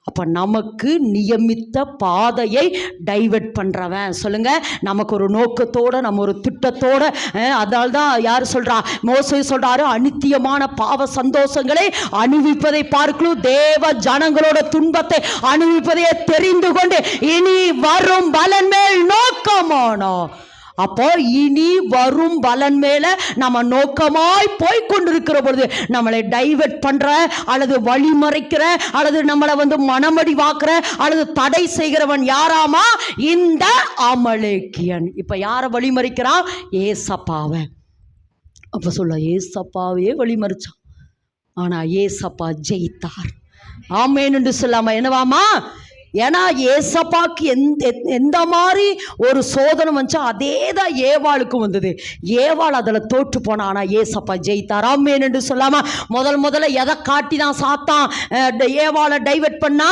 அப்போ நமக்கு நியமித்த பாதையை டைவர்ட் பண்ணுறவன். சொல்லுங்க, நமக்கு ஒரு நோக்கத்தோட, நம்ம ஒரு திட்டத்தோட. அதனால தான் யார் சொல்றா? மோசே சொல்றாரு, அநித்தியமான பாவ சந்தோஷங்களை அனுபவிப்பதை பார்க்கலும் தேவ ஜனங்களோட துன்பத்தை அனுபவிப்பதையே தெரிந்து கொண்டு இனி வரும் பலன் மேல் நோக்கமானோ. அப்போ இனி வரும் பலன் மேல நம்ம நோக்கமாய் போய்கொண்டிருக்கிற பொழுது நம்மளை டைவர்ட் பண்ற அல்லது வழிமறைக்கிற அல்லது நம்மளை மனமடி வாக்குற அல்லது தடை செய்கிறவன் யாராமா? இந்த அமலேக்கியன். இப்ப யாரை வழிமறிக்கிறான்? ஏசப்பாவை. அப்ப சொல்ல, ஏசப்பாவையே வழிமறிச்சான், ஆனா ஏசப்பா ஜெயித்தார். ஆமேன் என்று சொல்லாம என்னவாமா? ஏன்னா ஏசப்பாக்கு எந்த மாதிரி ஒரு சோதனை வந்துச்சோ அதே தான் ஏவாளுக்கும் வந்தது. ஏவாள் அதில் தோற்று போனா, ஆனால் ஏசப்பா ஜெயித்தார். ஆமேன் என்று சொல்லாம முதல்ல எதை காட்டி தான் சாத்தான் ஏவாளை டைவர்ட் பண்ணா?